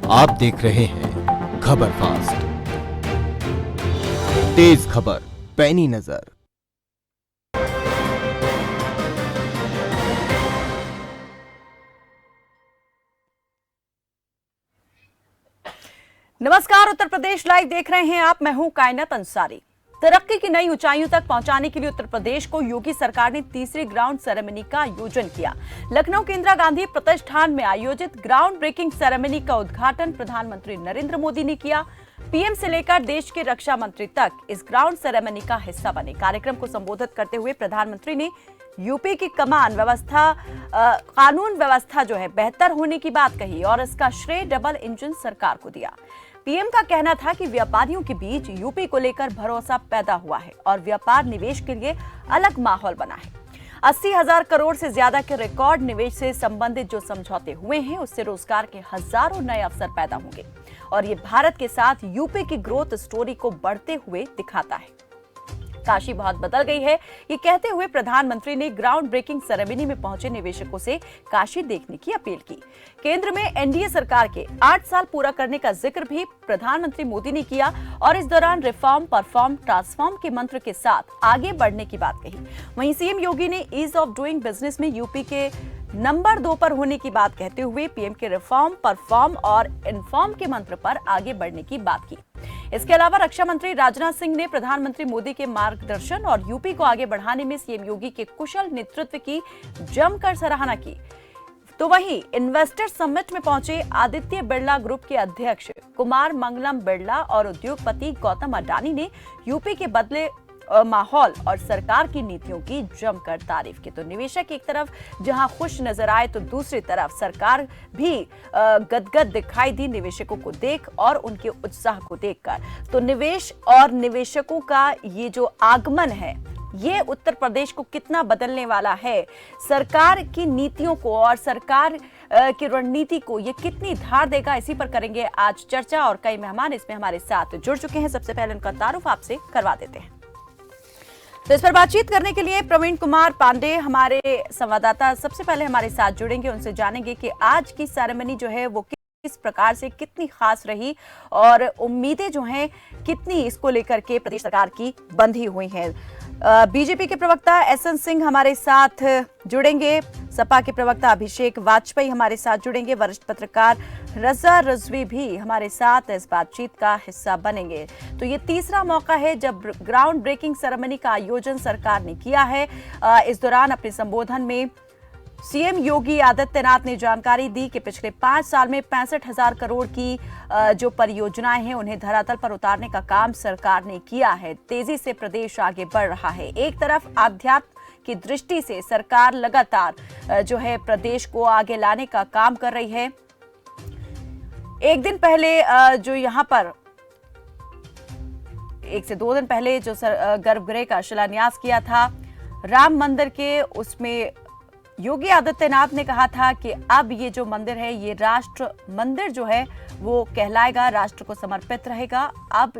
आप देख रहे हैं खबर फास्ट, तेज खबर, पैनी नजर। नमस्कार, उत्तर प्रदेश लाइव देख रहे हैं आप। मैं हूं कायनात अंसारी। तरक्की की नई ऊंचाइयों तक पहुंचाने के लिए उत्तर प्रदेश को योगी सरकार ने तीसरी ग्राउंड सेरेमनी का आयोजन किया। लखनऊ के इंदिरा गांधी प्रतिष्ठान में आयोजित ग्राउंड ब्रेकिंग सेरेमनी का उद्घाटन प्रधानमंत्री नरेंद्र मोदी ने किया। पीएम से लेकर देश के रक्षा मंत्री तक इस ग्राउंड सेरेमनी का हिस्सा बने। कार्यक्रम को संबोधित करते हुए प्रधानमंत्री ने यूपी की कानून व्यवस्था जो है बेहतर होने की बात कही और इसका श्रेय डबल इंजन सरकार को दिया। पीएम का कहना था कि व्यापारियों के बीच यूपी को लेकर भरोसा पैदा हुआ है और व्यापार निवेश के लिए अलग माहौल बना है। 80,000 करोड़ से ज्यादा के रिकॉर्ड निवेश से संबंधित जो समझौते हुए हैं उससे रोजगार के हजारों नए अवसर पैदा होंगे और ये भारत के साथ यूपी की ग्रोथ स्टोरी को बढ़ते हुए दिखाता है। काशी बहुत बदल गई है, ये कहते हुए प्रधानमंत्री ने ग्राउंड ब्रेकिंग सेरेमनी में पहुंचे निवेशकों से काशी देखने की अपील की। केंद्र में एनडीए सरकार के 8 साल पूरा करने का जिक्र भी प्रधानमंत्री मोदी ने किया और इस दौरान रिफॉर्म, परफॉर्म, ट्रांसफॉर्म के मंत्र के साथ आगे बढ़ने की बात कही। वहीं सीएम योगी ने ईज ऑफ डूइंग बिजनेस में यूपी के नंबर 2 पर होने की बात कहते हुए पीएम के रिफॉर्म, परफॉर्म और इन्फॉर्म के मंत्र पर आगे बढ़ने की बात की। इसके अलावा रक्षा मंत्री राजनाथ सिंह ने प्रधानमंत्री मोदी के मार्गदर्शन और यूपी को आगे बढ़ाने में सीएम योगी के कुशल नेतृत्व की जमकर सराहना की। तो वहीं इन्वेस्टर समिट में पहुंचे आदित्य बिरला ग्रुप के अध्यक्ष कुमार मंगलम बिरला और उद्योगपति गौतम अडानी ने यूपी के बदले माहौल और सरकार की नीतियों की जमकर तारीफ की। तो निवेशक एक तरफ जहां खुश नजर आए तो दूसरी तरफ सरकार भी गदगद दिखाई दी निवेशकों को देख और उनके उत्साह को देखकर। तो निवेश और निवेशकों का ये जो आगमन है ये उत्तर प्रदेश को कितना बदलने वाला है, सरकार की नीतियों को और सरकार की रणनीति को ये कितनी धार देगा, इसी पर करेंगे आज चर्चा। और कई मेहमान इसमें हमारे साथ जुड़ चुके हैं। सबसे पहले उनका तारुफ आपसे करवा देते हैं। तो इस पर बातचीत करने के लिए प्रवीण कुमार पांडे हमारे संवाददाता सबसे पहले हमारे साथ जुड़ेंगे। उनसे जानेंगे कि आज की सेरेमनी जो है वो किस प्रकार से कितनी खास रही और उम्मीदें जो हैं कितनी इसको लेकर के प्रदेश सरकार की बंधी हुई हैं। बीजेपी के प्रवक्ता एसएन सिंह हमारे साथ जुड़ेंगे, सपा के प्रवक्ता अभिषेक वाजपेयी हमारे साथ जुड़ेंगे, वरिष्ठ पत्रकार रजा रजवी भी हमारे साथ इस बातचीत का हिस्सा बनेंगे। तो ये तीसरा मौका है जब ग्राउंड ब्रेकिंग सेरेमनी का आयोजन सरकार ने किया है। इस दौरान अपने संबोधन में सीएम योगी आदित्यनाथ ने जानकारी दी कि पिछले 5 साल में 65,000 करोड़ की जो परियोजनाएं हैं उन्हें धरातल पर उतारने का काम सरकार ने किया है। तेजी से प्रदेश आगे बढ़ रहा है। एक तरफ आध्यात्म की दृष्टि से सरकार लगातार जो है प्रदेश को आगे लाने का काम कर रही है। एक दिन पहले जो यहाँ पर 1 से 2 दिन पहले जो गर्भगृह का शिलान्यास किया था राम मंदिर के, उसमें योगी आदित्यनाथ ने कहा था कि अब ये जो मंदिर है ये राष्ट्र मंदिर जो है वो कहलाएगा, राष्ट्र को समर्पित रहेगा। अब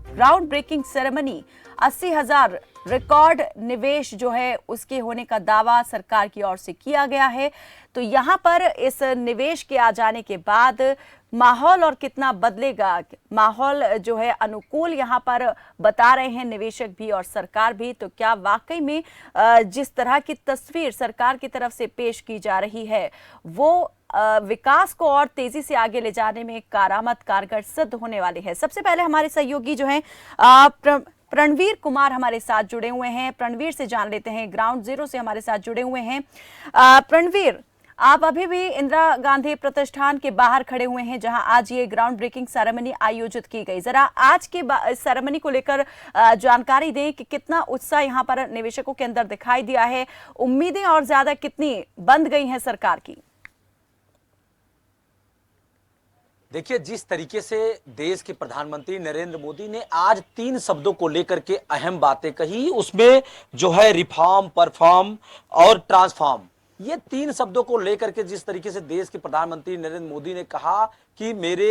ग्राउंड ब्रेकिंग सेरेमनी 80,000 रिकॉर्ड निवेश जो है उसके होने का दावा सरकार की ओर से किया गया है। तो यहाँ पर इस निवेश के आ जाने के बाद माहौल और कितना बदलेगा, माहौल जो है अनुकूल यहाँ पर बता रहे हैं निवेशक भी और सरकार भी। तो क्या वाकई में जिस तरह की तस्वीर सरकार की तरफ से पेश की जा रही है वो विकास को और तेजी से आगे ले जाने में कारगर सिद्ध होने वाली है। सबसे पहले हमारे सहयोगी जो हैं प्रणवीर कुमार हमारे साथ जुड़े हुए हैं। प्रणवीर से जान लेते हैं, ग्राउंड जीरो से हमारे साथ जुड़े हुए हैं। प्रणवीर, आप अभी भी इंदिरा गांधी प्रतिष्ठान के बाहर खड़े हुए हैं जहां आज ये ग्राउंड ब्रेकिंग सेरेमनी आयोजित की गई। जरा आज के सेरेमनी को लेकर जानकारी दें कि कितना उत्साह यहां पर निवेशकों के अंदर दिखाई दिया है, उम्मीदें और ज्यादा कितनी बंध गई हैं सरकार की। देखिए, जिस तरीके से देश के प्रधानमंत्री नरेंद्र मोदी ने आज 3 शब्दों को लेकर के अहम बातें कही, उसमें जो है रिफॉर्म, परफॉर्म और ट्रांसफॉर्म, ये 3 शब्दों को लेकर के जिस तरीके से देश के प्रधानमंत्री नरेंद्र मोदी ने कहा कि मेरे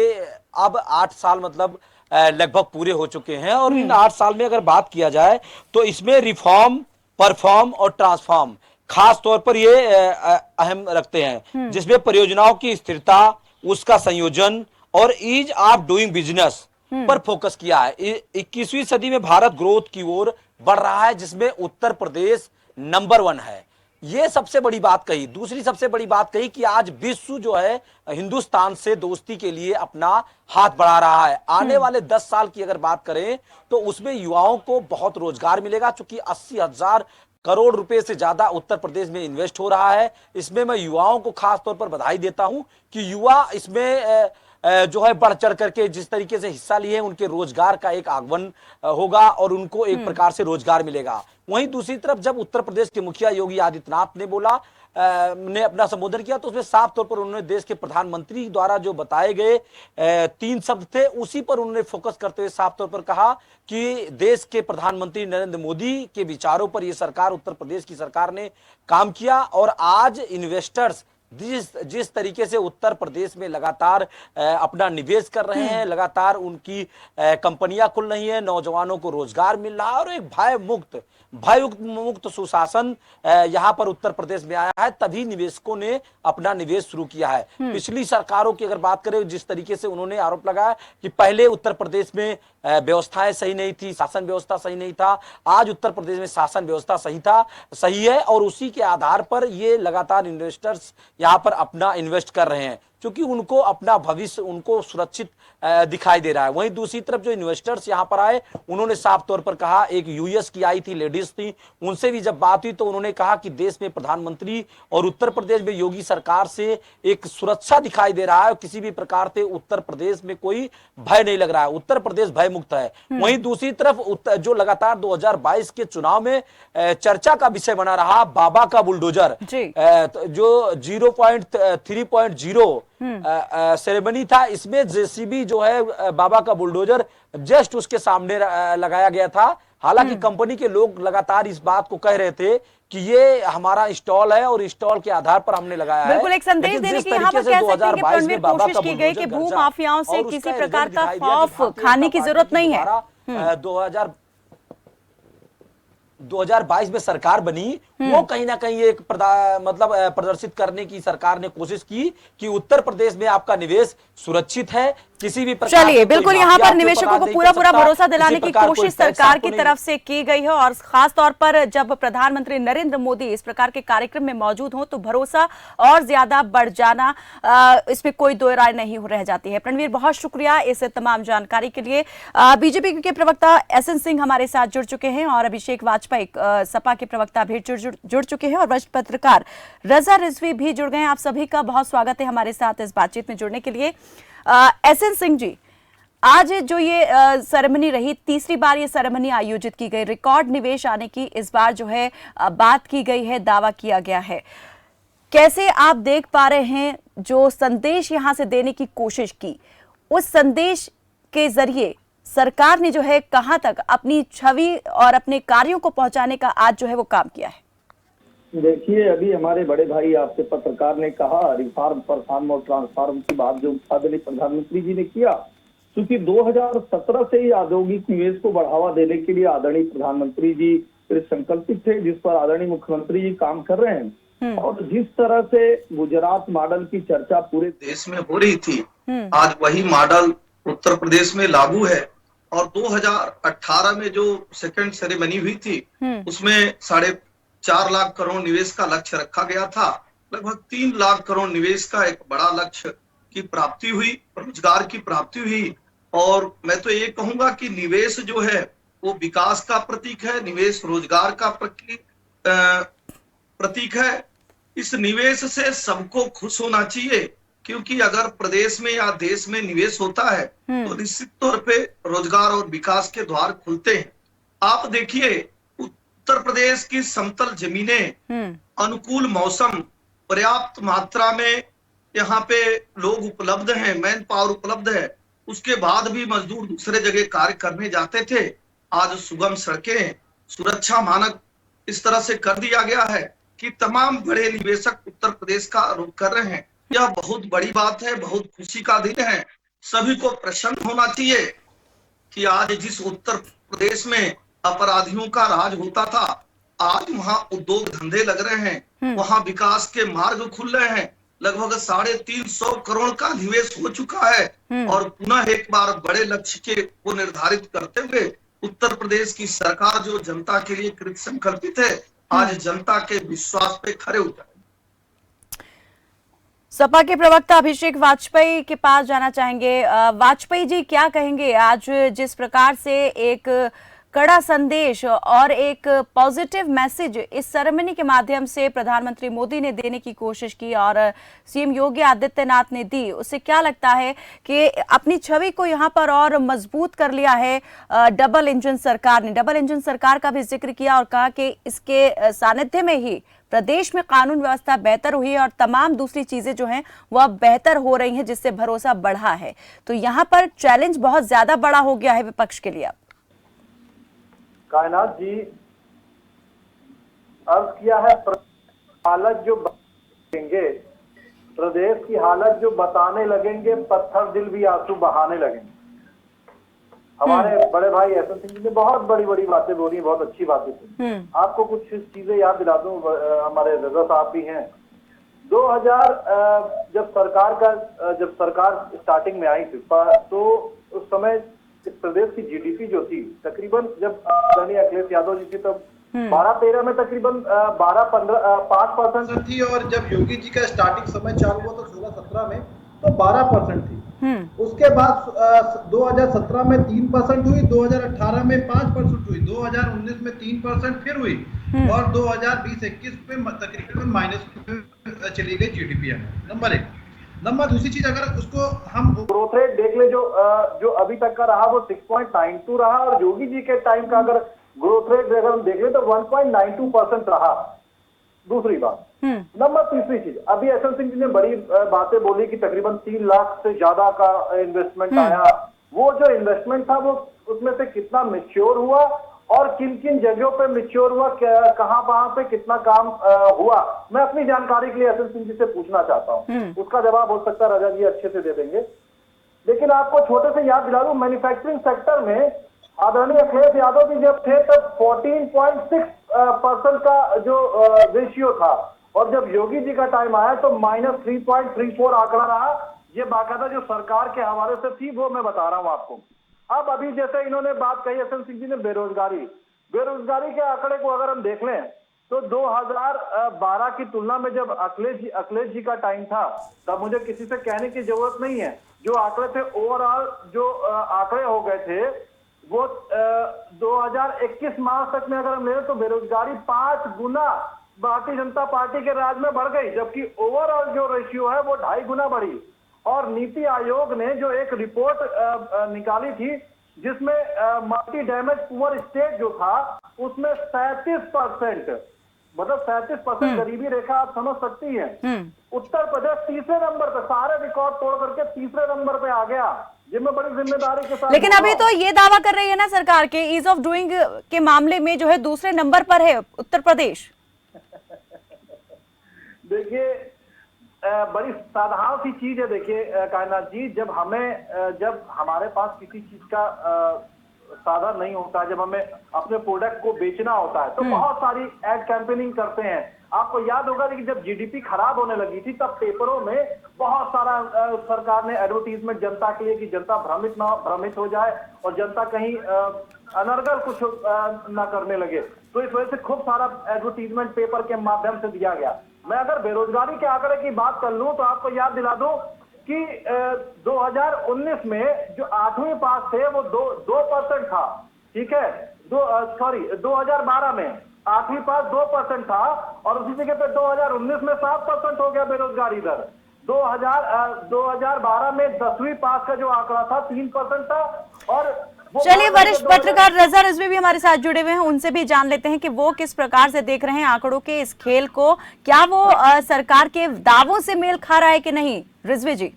अब 8 साल मतलब लगभग पूरे हो चुके हैं और इन 8 साल में अगर बात किया जाए तो इसमें रिफॉर्म, परफॉर्म और ट्रांसफॉर्म खास तौर पर ये अहम रखते हैं, जिसमें परियोजनाओं की स्थिरता, उसका संयोजन और ईज ऑफ डूइंग बिजनेस पर फोकस किया है। 21वीं सदी में भारत ग्रोथ की ओर बढ़ रहा है, जिसमें उत्तर प्रदेश नंबर 1 है। ये सबसे बड़ी बात कही। दूसरी सबसे बड़ी बात कही कि आज विश्व जो है हिंदुस्तान से दोस्ती के लिए अपना हाथ बढ़ा रहा है। आने वाले 10 साल की अगर बात करें तो उसमें युवाओं को बहुत रोजगार मिलेगा, चूंकि 80,000 करोड़ रुपए से ज्यादा उत्तर प्रदेश में इन्वेस्ट हो रहा है। इसमें मैं युवाओं को खास तौर पर बधाई देता हूं कि युवा इसमें जो है बढ़ चढ़ करके जिस तरीके से हिस्सा लिए उनके रोजगार का एक आगमन होगा और उनको एक प्रकार से रोजगार मिलेगा। वहीं दूसरी तरफ जब उत्तर प्रदेश के मुखिया योगी आदित्यनाथ ने अपना संबोधन किया तो उसमें साफ तौर पर उन्होंने देश के प्रधानमंत्री द्वारा जो बताए गए 3 शब्द थे उसी पर उन्होंने फोकस करते हुए साफ तौर पर कहा कि देश के प्रधानमंत्री नरेंद्र मोदी के विचारों पर यह सरकार, उत्तर प्रदेश की सरकार ने काम किया और आज इन्वेस्टर्स जिस तरीके से उत्तर प्रदेश में लगातार अपना निवेश कर रहे हैं, लगातार उनकी कंपनियां खुल रही हैं, नौजवानों को रोजगार मिल रहा है और एक भय मुक्त सुशासन यहां पर उत्तर प्रदेश में आया है, तभी निवेशकों ने अपना निवेश शुरू किया है। पिछली सरकारों की अगर बात करें, जिस तरीके से उन्होंने आरोप लगाया कि पहले उत्तर प्रदेश में व्यवस्थाएं सही नहीं थी, शासन व्यवस्था सही नहीं था, आज उत्तर प्रदेश में शासन व्यवस्था सही है और उसी के आधार पर ये लगातार इन्वेस्टर्स यहां पर अपना इन्वेस्ट कर रहे हैं, क्योंकि उनको अपना भविष्य उनको सुरक्षित दिखाई दे रहा है। वहीं दूसरी तरफ जो इन्वेस्टर्स यहां पर आए उन्होंने साफ तौर पर कहा, एक यूएस की आई थी, लेडीज थी, उनसे भी जब बात हुई तो उन्होंने कहा कि देश में प्रधानमंत्री और उत्तर प्रदेश में योगी सरकार से एक सुरक्षा दिखाई दे रहा है, किसी भी प्रकार से उत्तर प्रदेश में कोई भय नहीं लग रहा है, उत्तर प्रदेश भय मुक्त है। वहीं दूसरी तरफ जो लगातार 2022 के चुनाव में चर्चा का विषय बना रहा बाबा का बुलडोजर, जो 3.0 सेरेमनी था, इसमें जेसीबी जो है बाबा का बुलडोजर जस्ट उसके सामने लगाया गया था। हालांकि कंपनी के लोग लगातार इस बात को कह रहे थे कि ये हमारा स्टॉल है और स्टॉल के आधार पर हमने लगाया है। बिल्कुल एक संदेश देने की यहाँ पर कह सकते हैं कि रणवीर कोशिश की गई कि भू माफियाओं से किसी प्रकार का खौफ खाने की जरूरत नहीं है। 2022 में सरकार बनी, वो कहीं ना कहीं एक मतलब प्रदर्शित करने की सरकार ने कोशिश की कि उत्तर प्रदेश में आपका निवेश सुरक्षित है, किसी भी प्रकार चलिए बिल्कुल यहाँ पर निवेशकों को पूरा भरोसा दिलाने की कोशिश सरकार की तरफ से की गई है और खास तौर पर जब प्रधानमंत्री नरेंद्र मोदी इस प्रकार के कार्यक्रम में मौजूद हो तो भरोसा और ज्यादा बढ़ जाना, इसमें कोई दो राय नहीं रह जाती है। रणवीर, बहुत शुक्रिया इस तमाम जानकारी के लिए। बीजेपी के प्रवक्ता एसएन सिंह हमारे साथ जुड़ चुके हैं और अभिषेक वाजपेयी सपा के प्रवक्ता भी जुड़ चुके हैं और वरिष्ठ पत्रकार रजा रिजवी भी जुड़ गए हैं। आप सभी का बहुत स्वागत है हमारे साथ इस बातचीत में जुड़ने के लिए। एसएन सिंह जी, आज जो ये सेरेमनी रही, तीसरी बार ये सेरेमनी आयोजित की गई, रिकॉर्ड निवेश आने की इस बार जो है बात की गई है, दावा किया गया है, कैसे आप देख पा रहे हैं जो संदेश यहां से देने की कोशिश की, उस संदेश के जरिए सरकार ने जो है कहां तक अपनी छवि और अपने कार्यों को पहुंचाने का आज जो है वो काम किया है? देखिए, अभी हमारे बड़े भाई आपके पत्रकार ने कहा रिफॉर्म, परफॉर्म और ट्रांसफॉर्म की बात जो आदरणीय प्रधानमंत्री जी ने किया, क्योंकि 2017 से ही औद्योगिक निवेश को बढ़ावा देने के लिए आदरणीय प्रधानमंत्री जी संकल्पित थे, जिस पर आदरणीय मुख्यमंत्री जी काम कर रहे हैं। और जिस तरह से गुजरात मॉडल की चर्चा पूरे देश में हो रही थी, आज वही मॉडल उत्तर प्रदेश में लागू है। और 2018 में जो सेकंड सेरेमनी हुई थी उसमें 4.5 लाख करोड़ निवेश का लक्ष्य रखा गया था। लगभग 3 लाख करोड़ निवेश का एक बड़ा लक्ष्य की प्राप्ति हुई, रोजगार की प्राप्ति हुई। और मैं तो ये कहूंगा कि निवेश जो है वो विकास का प्रतीक है, निवेश रोजगार का प्रतीक है। इस निवेश से सबको खुश होना चाहिए, क्योंकि अगर प्रदेश में या देश में निवेश होता है तो निश्चित तौर पे रोजगार और विकास के द्वार खुलते हैं। आप देखिए, उत्तर प्रदेश की समतल जमीनें, अनुकूल मौसम, पर्याप्त मात्रा में यहाँ पे लोग उपलब्ध हैं, मैन पावर उपलब्ध है, उसके बाद भी मजदूर दूसरे जगह कार्य करने जाते थे। आज सुगम सड़कें, सुरक्षा मानक इस तरह से कर दिया गया है कि तमाम बड़े निवेशक उत्तर प्रदेश का रुख कर रहे हैं। यह बहुत बड़ी बात है, बहुत खुशी का दिन है। सभी को प्रसन्न होना चाहिए कि आज जिस उत्तर प्रदेश में अपराधियों का राज होता था, आज वहां उद्योग धंधे लग रहे हैं, वहां विकास के मार्ग खुल रहे हैं। लगभग 350 करोड़ का निवेश हो चुका है और पुनः एक बार बड़े लक्ष्य को निर्धारित करते हुए उत्तर प्रदेश की सरकार जो जनता के लिए कृत संकल्पित है, आज जनता के विश्वास पे खरे उतरे। सपा के प्रवक्ता अभिषेक वाजपेयी के पास जाना चाहेंगे। वाजपेयी जी, क्या कहेंगे आज जिस प्रकार से एक कड़ा संदेश और एक पॉजिटिव मैसेज इस सेरेमनी के माध्यम से प्रधानमंत्री मोदी ने देने की कोशिश की और सीएम योगी आदित्यनाथ ने दी, उससे क्या लगता है कि अपनी छवि को यहां पर और मजबूत कर लिया है डबल इंजन सरकार ने? डबल इंजन सरकार का भी जिक्र किया और कहा कि इसके सानिध्य में ही प्रदेश में कानून व्यवस्था बेहतर हुई है और तमाम दूसरी चीजें जो हैं वो अब बेहतर हो रही हैं, जिससे भरोसा बढ़ा है। तो यहाँ पर चैलेंज बहुत ज्यादा बड़ा हो गया है विपक्ष के लिए। कायनात जी, अर्ज किया है हालत जो बनेंगे, प्रदेश की हालत जो बताने लगेंगे, पत्थर दिल भी आंसू बहाने लगेंगे। हमारे बड़े भाई एस एन सिंह जी ने बहुत बड़ी बड़ी बातें बोली, बहुत अच्छी बातें थी। आपको कुछ चीजें याद दिला दूं, हमारे रजा साहब भी हैं। 2000 जब सरकार स्टार्टिंग में आई थी तो उस समय इस प्रदेश की जीडीपी जो थी तकरीबन, जब आदरणीय अखिलेश यादव जी थी तब 12-13 में तकरीबन 5% थी, और जब योगी जी का स्टार्टिंग समय चालू हुआ तो 16-17 में तो 12% थी। उसके बाद 2017 में 3% हुई, 2018 में 5% हुई, 2019 में 3% फिर हुई और 2020-21 में तकरीबन माइनस चली गई जीडीपी। नंबर 1। नंबर दूसरी चीज, अगर उसको हम ग्रोथ रेट देख ले जो अभी तक का रहा वो 6.92 रहा, और योगी जी के टाइम का अगर ग्रोथ रेट अगर हम देख ले तो 1.92% रहा। दूसरी बात। नंबर तीसरी चीज, अभी एस एन सिंह जी ने बड़ी बातें बोली कि तकरीबन 3 लाख से ज्यादा का इन्वेस्टमेंट आया। वो जो इन्वेस्टमेंट था वो उसमें से कितना मैच्योर हुआ और किन किन जगहों पे मैच्योर हुआ, कहां पे कितना काम हुआ, मैं अपनी जानकारी के लिए एस एन सिंह जी से पूछना चाहता हूं। उसका जवाब हो सकता है रजा जी अच्छे से दे देंगे। लेकिन आपको छोटे से याद दिला दूं, मैन्युफैक्चरिंग सेक्टर में आदरणीय अखिलेश यादव जी जब थे तब 14.6% का जो रेशियो था, और जब योगी जी का टाइम आया तो -3.34 आंकड़ा रहा। ये बाकायदा जो सरकार के हवाले से थी वो मैं बता रहा हूं आपको। अब अभी जैसे इन्होंने बात कही एस एन सिंह जी ने बेरोजगारी के आंकड़े को अगर हम देख लें तो 2012 की तुलना में जब अखिलेश जी का टाइम था तब मुझे किसी से कहने की जरूरत नहीं है, जो आंकड़े थे ओवरऑल जो आंकड़े हो गए थे वो 2021 मार्च तक में अगर हम ले तो बेरोजगारी 5 गुना भारतीय जनता पार्टी के राज में बढ़ गई, जबकि ओवरऑल जो रेशियो है वो 2.5 गुना बढ़ी। और नीति आयोग ने जो एक रिपोर्ट निकाली थी जिसमें मल्टी डैमेज पुअर स्टेट जो था उसमें 37%, मतलब 37% गरीबी रेखा आप समझ सकती हैं। उत्तर प्रदेश तीसरे नंबर पे, सारे रिकॉर्ड तोड़ करके तीसरे नंबर पे आ गया। ये मैं बड़ी जिम्मेदारी के साथ, लेकिन अभी तो ये दावा कर रही है ना सरकार के ईज ऑफ डूइंग के मामले में जो है दूसरे नंबर पर है उत्तर प्रदेश। देखिए बड़ी साधारण सी चीज है। देखिए कायनात जी, जब हमारे पास किसी चीज का साधन नहीं होता, जब हमें अपने प्रोडक्ट को बेचना होता है तो बहुत सारी एड कैंपेनिंग करते हैं। आपको याद होगा कि जब जीडीपी खराब होने लगी थी तब पेपरों में बहुत सारा सरकार ने एडवर्टीजमेंट जनता के लिए कि जनता भ्रमित हो जाए और जनता कहीं अनर्गल कुछ ना करने लगे, तो इस वजह से खूब सारा एडवर्टीजमेंट पेपर के माध्यम से दिया गया। मैं अगर बेरोजगारी के आंकड़े की बात कर लूं तो आपको याद दिला दूं कि 2019 में जो 8वीं पास थे वो 2% था, ठीक है। 2012 में 8वीं पास 2% था और उसी जगह पे 2019 में 7% हो गया बेरोजगारी दर। 2012 में 10वीं पास का जो आंकड़ा था 3% था। और चलिए, वरिष्ठ पत्रकार रजा रिजवी भी हमारे साथ जुड़े हुए हैं, उनसे भी जान लेते हैं कि वो किस प्रकार से देख रहे हैं आंकड़ों के इस खेल को। क्या वो सरकार के दावों से मेल खा रहा है कि नहीं? रिजवी जी,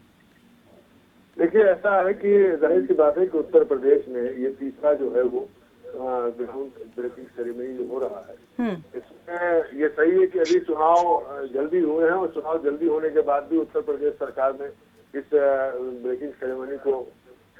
देखिए ऐसा है कि जाहिर सी बात है कि उत्तर प्रदेश में ये तीसरा जो है वो ग्राउंड ब्रेकिंग सेरेमनी जो हो रहा है, इसमें ये सही है कि अभी चुनाव जल्दी हुए हैं और चुनाव जल्दी होने के बाद भी उत्तर प्रदेश सरकार ने इस ब्रेकिंग सेरेमनी को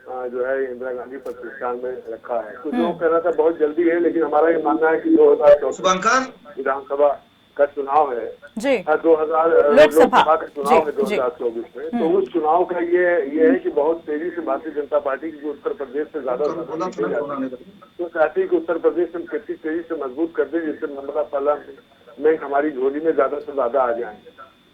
जो है इंदिरा गांधी प्रतिष्ठान में रखा है। कुछ लोग कह रहा था बहुत जल्दी है, लेकिन हमारा ये मानना है कि 2024 विधानसभा का चुनाव है जी 2000 लोकसभा लोकसभा का चुनाव है जी, जी। 2024 में। तो उस चुनाव का ये है कि बहुत तेजी से भारतीय जनता पार्टी की उत्तर प्रदेश से ज्यादा तो चाहती है कि उत्तर प्रदेश में कितनी तेजी से मजबूत कर दे जिससे नंबर फलन में हमारी झोली में ज्यादा से ज्यादा आ जाए।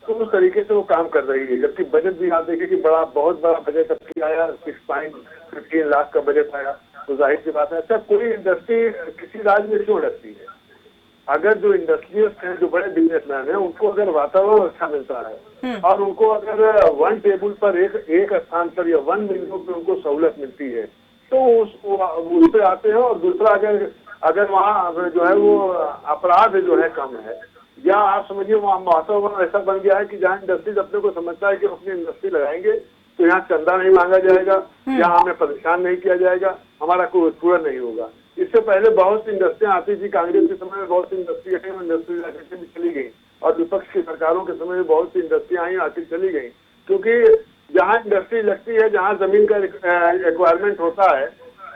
तो उस तरीके से वो काम कर रही है। जबकि बजट भी आप देखें कि बहुत बड़ा बजट अब आया, 6.15 लाख का बजट आया। तो जाहिर सी बात है, अच्छा कोई इंडस्ट्री किसी राज्य में क्यों लगती है? अगर जो इंडस्ट्रियलिस्ट हैं, जो बड़े बिजनेसमैन हैं, उनको अगर वातावरण अच्छा मिलता है और उनको अगर वन टेबल पर एक स्थान पर या वन विंडो पे उनको सहूलत मिलती है तो उस पे आते हैं। और दूसरा, अगर वहाँ जो है वो अपराध जो है कम है, या आप समझिए वहाँ वातावरण ऐसा बन गया है कि जहाँ इंडस्ट्रीज अपने को समझता है कि अपनी इंडस्ट्री लगाएंगे तो यहाँ चंदा नहीं मांगा जाएगा, यहाँ हमें परेशान नहीं किया जाएगा, हमारा कोई उत्पीड़न नहीं होगा। इससे पहले बहुत सी इंडस्ट्रियां आती थी, कांग्रेस के समय में बहुत सी इंडस्ट्री आकर भी चली गई और विपक्ष की सरकारों के समय में बहुत सी इंडस्ट्रियां आई आकर चली गई। क्योंकि जहाँ इंडस्ट्री लगती है, जहाँ जमीन का रिक्वायरमेंट होता है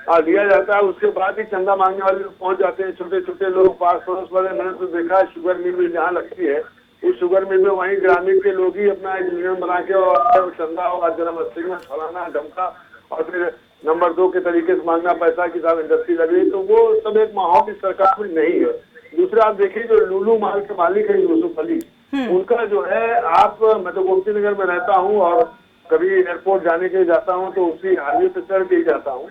और लिया जाता है, उसके बाद ही चंदा मांगने वाले लोग पहुंच जाते हैं। छोटे छोटे लोग, पास पड़ोस वाले, मैंने तो देखा है शुगर मिल जहाँ लगती है उस शुगर मिल में वहीं ग्रामीण के लोग ही अपना एक यूनियन बना के और चंदा और जन्माष्टमी में फलाना ढमका और फिर नंबर 2 के तरीके से मांगना पैसा की साहब इंडस्ट्री लगी। तो वो सब एक माहौल इस सरकार में नहीं है। दूसरा, आप देखिए जो लुलु माल के मालिक है यूसुफ अली, उनका जो है मैं तो गोमती नगर में रहता हूँ और कभी एयरपोर्ट जाने के लिए जाता हूँ तो उसी हाईवे पे चढ़ के ही जाता हूँ।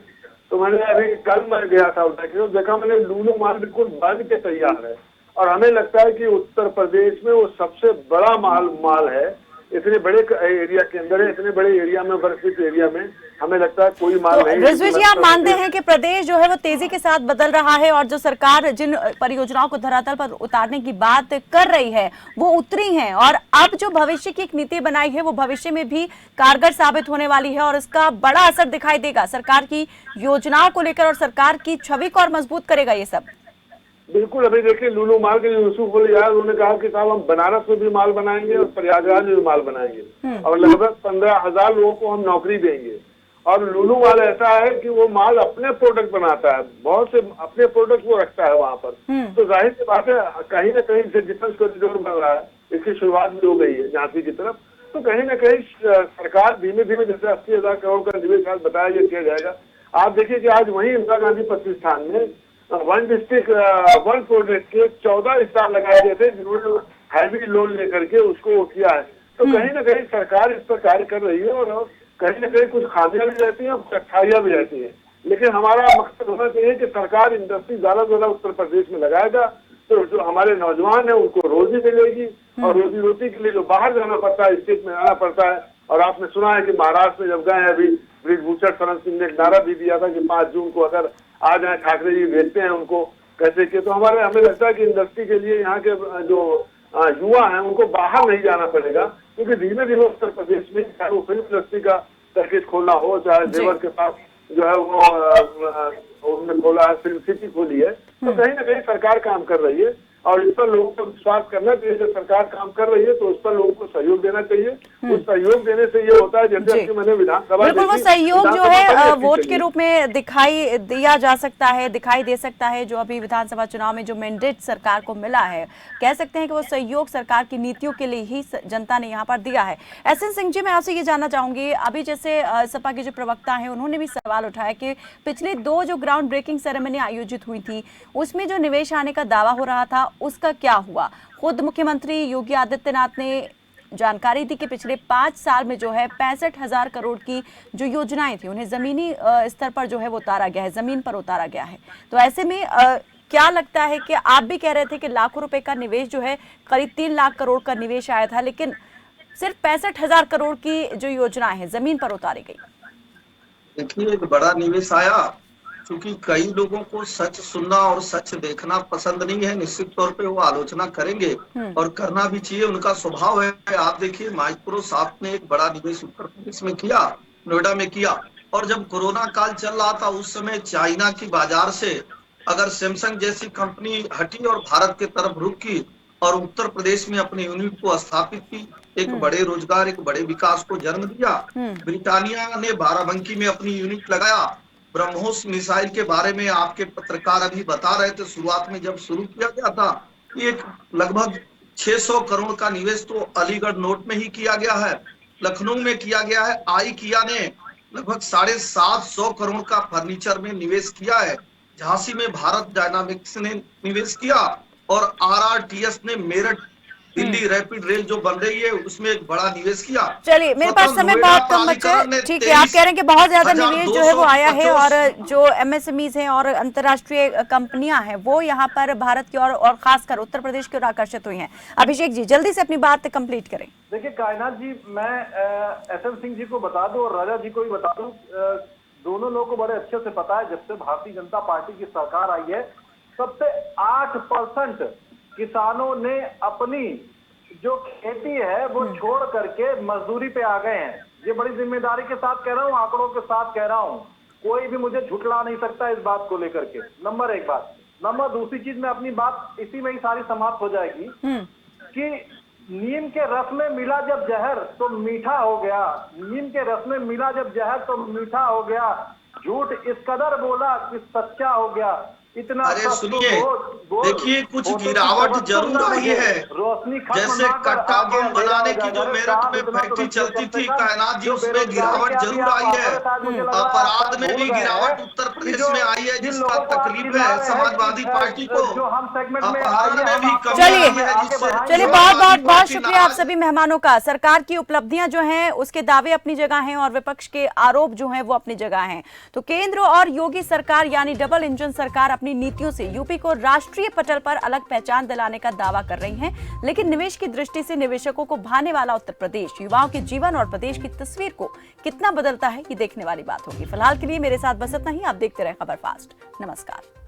तो मैंने अभी कल मैं गया था उधर, देखा मैंने लुलु माल बिल्कुल बन के तैयार है और हमें लगता है कि उत्तर प्रदेश में वो सबसे बड़ा माल है। इतने बड़े एरिया के अंदर है, इतने बड़े एरिया में, बर्फीले एरिया में हमें लगता है कोई माल तो नहीं। रिजवी जी, आप मानते हैं कि प्रदेश जो है वो तेजी के साथ बदल रहा है और जो सरकार जिन परियोजनाओं को धरातल पर उतारने की बात कर रही है वो उतरी हैं और अब जो भविष्य की एक नीति बनाई है वो भविष्य में भी कारगर साबित होने वाली है और इसका बड़ा असर दिखाई देगा सरकार की योजनाओं को लेकर और सरकार की छवि को और मजबूत करेगा ये सब? बिल्कुल। अभी देखिए लुलु माल के यूसुफ अली यार, उन्होंने कहा कि साहब हम बनारस में भी माल बनाएंगे और प्रयागराज में भी माल बनाएंगे और लगभग 15,000 लोगों को हम नौकरी देंगे। और लुलु माल ऐसा है कि वो माल अपने प्रोडक्ट बनाता है, बहुत से अपने प्रोडक्ट वो रखता है वहाँ पर। तो जाहिर सी बात है, कहीं ना कहीं से डिफेंस कॉरिडोर बन रहा है, इसकी शुरुआत भी हो गई है झांसी की तरफ। तो कहीं ना कहीं सरकार धीमे धीमे, जैसे 80,000 करोड़ का निवेश आज बताया किया जाएगा। आप देखिए कि आज वही इंदिरा गांधी प्रतिष्ठान में वन डिस्ट्रिक्ट वन प्रोजेक्ट के 14 स्टार लगाए गए थे, जिन्होंने हैवी लोन लेकर के उसको किया है। तो कहीं ना कहीं सरकार इस पर कार्य कर रही है और कहीं ना कहीं कुछ खामियां भी रहती हैं और अच्छाइयां भी रहती हैं। लेकिन हमारा मकसद होना चाहिए कि सरकार इंडस्ट्री ज्यादा से ज्यादा उत्तर प्रदेश में लगाएगा तो जो हमारे नौजवान है उनको रोजी मिलेगी और रोजी रोटी के लिए जो बाहर जाना पड़ता है, स्टेट में आना पड़ता है। और आपने सुना है कि महाराष्ट्र में जब गए अभी ब्रिजभूषण शरण सिंह ने एक नारा भी दिया था कि 5 जून को अगर आ जाए ठाकरे जी देखते हैं उनको कैसे किए। तो हमें लगता है कि इंडस्ट्री के लिए यहाँ के जो युवा हैं उनको बाहर नहीं जाना पड़ेगा, क्योंकि धीमे धीमे उत्तर प्रदेश में चाहे वो फिल्म इंडस्ट्री का पैकेज खोलना हो, चाहे जेवर के पास जो है वो उन्होंने खोला है, फिल्म सिटी खोली है। तो कहीं ना कहीं सरकार काम कर रही है और इस पर लोगों को विश्वास करना चाहिए। जब सरकार काम कर रही है तो उस पर लोगों को सहयोग देना चाहिए। उस सहयोग देने से ये होता है, जैसे कि मैंने विधानसभा, बिल्कुल वो सहयोग जो है वोट के रूप में दिखाई दिया जा सकता है, दिखाई दे सकता है। जो अभी विधानसभा चुनाव में जो मैंडेट सरकार को मिला है, कह सकते हैं कि वो सहयोग सरकार की नीतियों के लिए ही जनता ने यहाँ पर दिया है। एसएन सिंह जी, मैं आपसे ये जानना चाहूंगी, अभी जैसे सपा के जो प्रवक्ता हैं उन्होंने भी सवाल उठाया कि पिछले 2 जो ग्राउंड ब्रेकिंग सेरेमनी आयोजित हुई थी उसमें जो निवेश आने का दावा हो रहा था उसका क्या हुआ? खुद मुख्यमंत्री योगी आदित्यनाथ ने जानकारी दी कि पिछले 5 साल में जो है 65,000 करोड़ की जो योजनाएं थी उन्हें जमीनी स्तर पर जो है वो उतारा गया है, जमीन पर उतारा गया है। तो ऐसे में क्या लगता है कि आप भी कह रहे थे कि लाखों रुपए का निवेश जो है, करीब 3 लाख करोड़ का निवेश आया था, लेकिन सिर्फ 65,000 करोड़ की जो योजनाएं हैं जमीन पर उतारी गई। देखिए, एक बड़ा निवेश आया, क्योंकि कई लोगों को सच सुनना और सच देखना पसंद नहीं है। निश्चित तौर पे वो आलोचना करेंगे और करना भी चाहिए, उनका स्वभाव है। आप देखिए, माइक्रोसॉफ्ट ने एक बड़ा निवेश उत्तर प्रदेश में किया, नोएडा में किया। और जब कोरोना काल चल रहा था उस समय चाइना की बाजार से अगर सैमसंग जैसी कंपनी हटी और भारत के तरफ रुख की और उत्तर प्रदेश में अपनी यूनिट को स्थापित की, एक बड़े रोजगार, एक बड़े विकास को जन्म दिया। ब्रिटानिया ने बाराबंकी में अपनी यूनिट लगाया। ब्रह्मोस मिसाइल के बारे में आपके पत्रकार अभी बता रहे थे, शुरुआत में जब शुरू किया गया था, ये लगभग 600 करोड़ का निवेश तो अलीगढ़ नोट में ही किया गया है, लखनऊ में किया गया है। IKEA ने लगभग 750 करोड़ का फर्नीचर में निवेश किया है। झांसी में भारत डायनामिक्स ने निवेश किया और RRTS ने मेरठ दिल्ली रैपिड रेल जो बन रही है उसमें एक बड़ा निवेश किया। चलिए, मेरे पास समय बहुत कम बचे। ठीक है, आप कह रहे हैं कि बहुत ज्यादा निवेश जो है वो आया है और जो MSMEs हैं और अंतर्राष्ट्रीय कंपनियां हैं वो यहाँ पर भारत की और खासकर उत्तर प्रदेश की ओर आकर्षित हुई हैं। अभिषेक जी, जल्दी से अपनी बात कंप्लीट करें। देखिए कायनात जी, मैं SM सिंह जी को बता दूं और राजा जी को भी बता दूं, दोनों लोगों को बड़े अच्छे से पता है, जब से भारतीय जनता पार्टी की सरकार आई है सबसे 8% किसानों ने अपनी जो खेती है वो छोड़ करके मजदूरी पे आ गए हैं। ये बड़ी जिम्मेदारी के साथ कह रहा हूँ, आंकड़ों के साथ कह रहा हूँ, कोई भी मुझे झुठला नहीं सकता इस बात को लेकर के। नंबर एक बात। नंबर दूसरी चीज, मैं अपनी बात इसी में ही सारी समाप्त हो जाएगी कि नीम के रस में मिला जब जहर तो मीठा हो गया, नीम के रस में मिला जब जहर तो मीठा हो गया, झूठ इस कदर बोला कि सच्चा हो गया। इतना अरे सुनिए, देखिए कुछ गिरावट जरूर आई है, जैसे कट्टा बम बनाने की जो मेरठ में फैक्ट्री चलती थी कायनात जी, उसमें गिरावट जरूर आई है। अपराध में भी गिरावट उत्तर प्रदेश में आई है, जिसका तकलीफ है समाजवादी पार्टी को। अपहरण में भी कमी आई है। चलिए, बहुत शुक्रिया आप सभी मेहमानों का। सरकार की उपलब्धियां जो हैं उसके दावे अपनी जगह हैं और विपक्ष के आरोप जो हैं वो अपनी जगह हैं। तो केंद्र और योगी सरकार यानी डबल इंजन सरकार अपनी नीतियों से यूपी को राष्ट्रीय पटल पर अलग पहचान दिलाने का दावा कर रही हैं, लेकिन निवेश की दृष्टि से निवेशकों को भाने वाला उत्तर प्रदेश युवाओं के जीवन और प्रदेश की तस्वीर को कितना बदलता है ये देखने वाली बात होगी। फिलहाल के लिए मेरे साथ बस इतना ही। आप देखते रहे खबर फास्ट। नमस्कार।